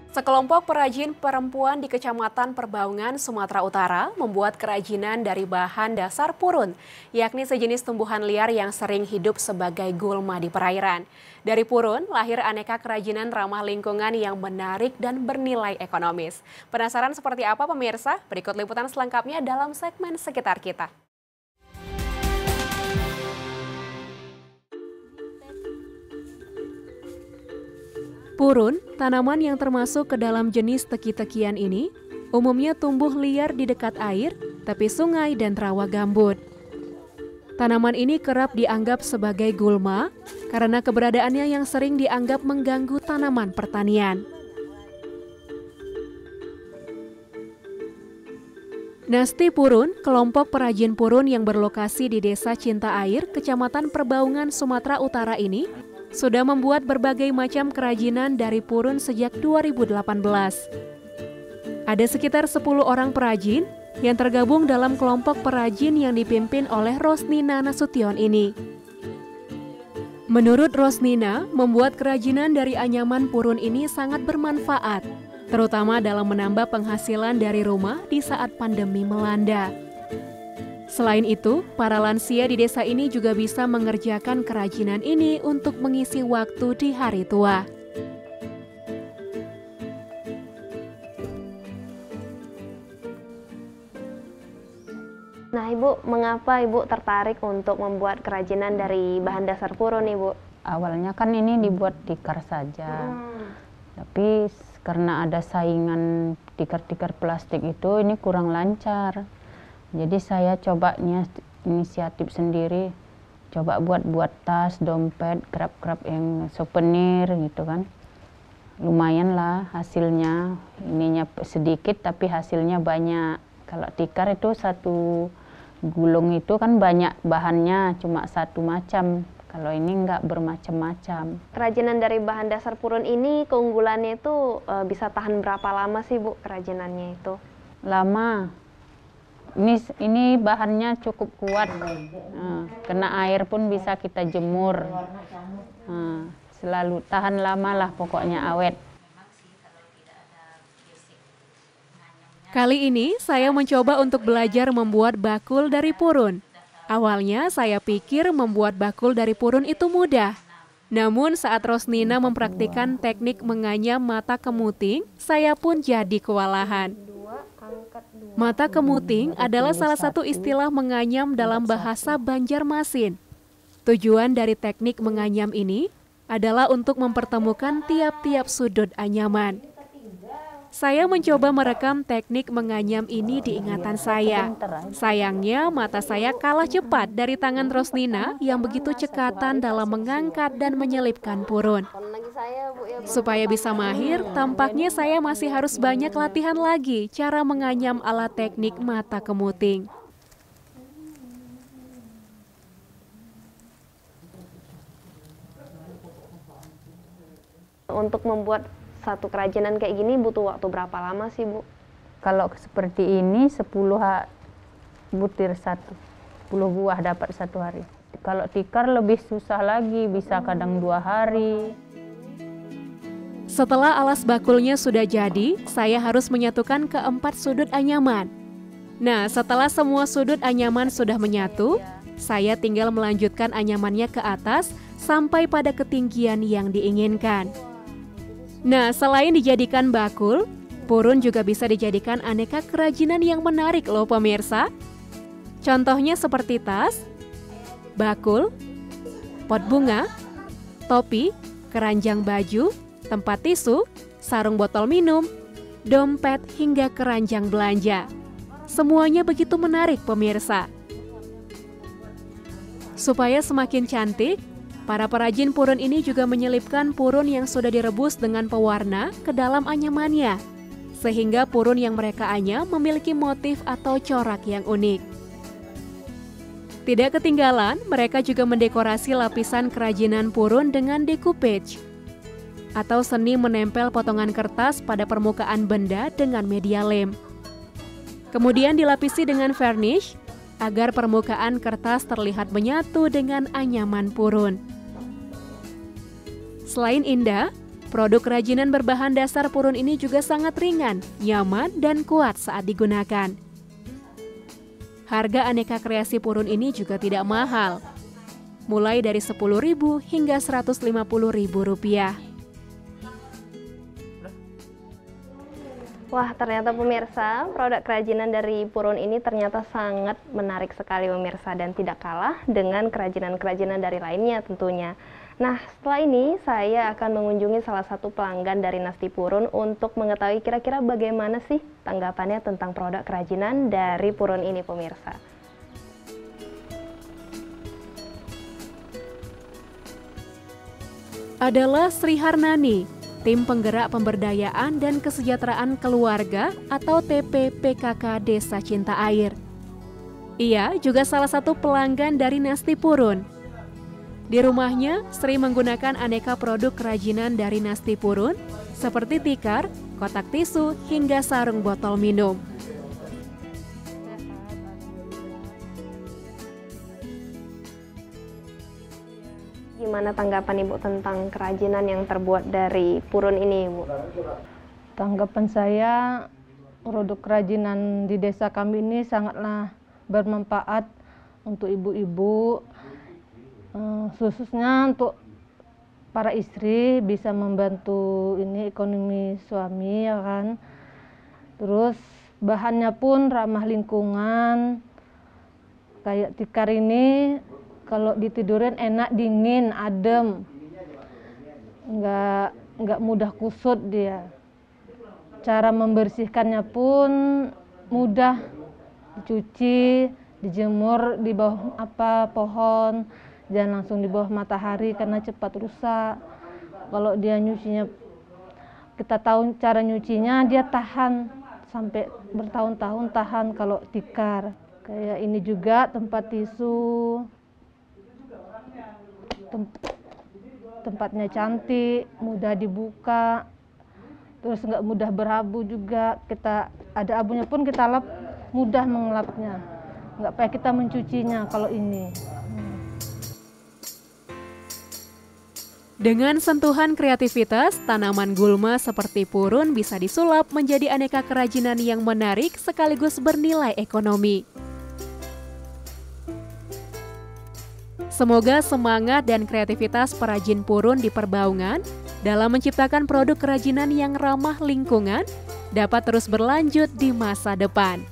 Sekelompok perajin perempuan di Kecamatan Perbaungan, Sumatera Utara membuat kerajinan dari bahan dasar purun, yakni sejenis tumbuhan liar yang sering hidup sebagai gulma di perairan. Dari purun, lahir aneka kerajinan ramah lingkungan yang menarik dan bernilai ekonomis. Penasaran seperti apa pemirsa? Berikut liputan selengkapnya dalam segmen Sekitar Kita. Purun, tanaman yang termasuk ke dalam jenis teki-tekian ini, umumnya tumbuh liar di dekat air, tepi sungai dan rawa gambut. Tanaman ini kerap dianggap sebagai gulma karena keberadaannya yang sering dianggap mengganggu tanaman pertanian. Nasti Purun, kelompok perajin purun yang berlokasi di Desa Cinta Air, Kecamatan Perbaungan, Sumatera Utara ini, sudah membuat berbagai macam kerajinan dari purun sejak 2018. Ada sekitar 10 orang perajin yang tergabung dalam kelompok perajin yang dipimpin oleh Rosnina Nasution ini. Menurut Rosnina, membuat kerajinan dari anyaman purun ini sangat bermanfaat, terutama dalam menambah penghasilan dari rumah di saat pandemi melanda. Selain itu, para lansia di desa ini juga bisa mengerjakan kerajinan ini untuk mengisi waktu di hari tua. Nah, Ibu, mengapa Ibu tertarik untuk membuat kerajinan dari bahan dasar purun, Ibu? Awalnya kan ini dibuat tikar saja, tapi karena ada saingan tikar-tikar plastik itu, ini kurang lancar. Jadi saya coba inisiatif sendiri, coba buat tas, dompet, kerap-kerap yang souvenir gitu kan. Lumayan lah hasilnya, ininya sedikit tapi hasilnya banyak. Kalau tikar itu satu gulung itu kan banyak bahannya, cuma satu macam. Kalau ini enggak bermacam-macam. Kerajinan dari bahan dasar purun ini keunggulannya itu bisa tahan berapa lama sih, Bu, kerajinannya itu? Lama. Ini bahannya cukup kuat, kena air pun bisa kita jemur, selalu tahan lama lah pokoknya awet. Kali ini saya mencoba untuk belajar membuat bakul dari purun. Awalnya saya pikir membuat bakul dari purun itu mudah. Namun saat Rosnina mempraktikkan teknik menganyam mata kemuting, saya pun jadi kewalahan. Mata kemuting adalah salah satu istilah menganyam dalam bahasa Banjarmasin. Tujuan dari teknik menganyam ini adalah untuk mempertemukan tiap-tiap sudut anyaman. Saya mencoba merekam teknik menganyam ini di ingatan saya. Sayangnya mata saya kalah cepat dari tangan Rosnina yang begitu cekatan dalam mengangkat dan menyelipkan purun. Supaya bisa mahir, tampaknya saya masih harus banyak latihan lagi cara menganyam ala teknik mata kemuting. Untuk membuat satu kerajinan kayak gini butuh waktu berapa lama sih, Bu? Kalau seperti ini 10 butir 10 buah dapat 1 hari. Kalau tikar lebih susah lagi, bisa kadang 2 hari. Setelah alas bakulnya sudah jadi, saya harus menyatukan keempat sudut anyaman. Nah, setelah semua sudut anyaman sudah menyatu, saya tinggal melanjutkan anyamannya ke atas sampai pada ketinggian yang diinginkan. Nah, selain dijadikan bakul, purun juga bisa dijadikan aneka kerajinan yang menarik loh pemirsa. Contohnya seperti tas, bakul, pot bunga, topi, keranjang baju, tempat tisu, sarung botol minum, dompet, hingga keranjang belanja. Semuanya begitu menarik pemirsa. Supaya semakin cantik, para perajin purun ini juga menyelipkan purun yang sudah direbus dengan pewarna ke dalam anyamannya, sehingga purun yang mereka anyam memiliki motif atau corak yang unik. Tidak ketinggalan, mereka juga mendekorasi lapisan kerajinan purun dengan decoupage, atau seni menempel potongan kertas pada permukaan benda dengan media lem. Kemudian dilapisi dengan varnish, agar permukaan kertas terlihat menyatu dengan anyaman purun. Selain indah, Produk kerajinan berbahan dasar purun ini juga sangat ringan, nyaman, dan kuat saat digunakan. Harga aneka kreasi purun ini juga tidak mahal, mulai dari Rp10.000 hingga Rp150.000. Wah, ternyata pemirsa, produk kerajinan dari purun ini ternyata sangat menarik sekali pemirsa dan tidak kalah dengan kerajinan-kerajinan dari lainnya tentunya. Nah, setelah ini saya akan mengunjungi salah satu pelanggan dari Nasti Purun untuk mengetahui kira-kira bagaimana sih tanggapannya tentang produk kerajinan dari purun ini pemirsa. Adalah Sri Harnani, Tim Penggerak Pemberdayaan dan Kesejahteraan Keluarga atau TPPKK Desa Cinta Air. Ia juga salah satu pelanggan dari Nasti Purun. Di rumahnya, Sri menggunakan aneka produk kerajinan dari Nasti Purun seperti tikar, kotak tisu, hingga sarung botol minum. Gimana tanggapan Ibu tentang kerajinan yang terbuat dari purun ini, Ibu? Tanggapan saya, produk kerajinan di desa kami ini sangatlah bermanfaat untuk ibu-ibu, khususnya untuk para istri, bisa membantu ini ekonomi suami, ya kan. Terus bahannya pun ramah lingkungan, kayak tikar ini kalau ditidurin enak, dingin, adem, nggak mudah kusut dia. Cara membersihkannya pun mudah, dicuci, dijemur di bawah pohon, jangan langsung di bawah matahari karena cepat rusak. Kalau dia nyucinya, kita tahu cara nyucinya, dia tahan sampai bertahun-tahun tahan kalau tikar. Kayak ini juga tempat tisu. Tempatnya cantik, mudah dibuka, terus nggak mudah berabu juga. Kita ada abunya pun kita lap, mudah mengelapnya, nggak payah kita mencucinya kalau ini. Dengan sentuhan kreativitas, tanaman gulma seperti purun bisa disulap menjadi aneka kerajinan yang menarik sekaligus bernilai ekonomi. Semoga semangat dan kreativitas perajin purun di Perbaungan dalam menciptakan produk kerajinan yang ramah lingkungan dapat terus berlanjut di masa depan.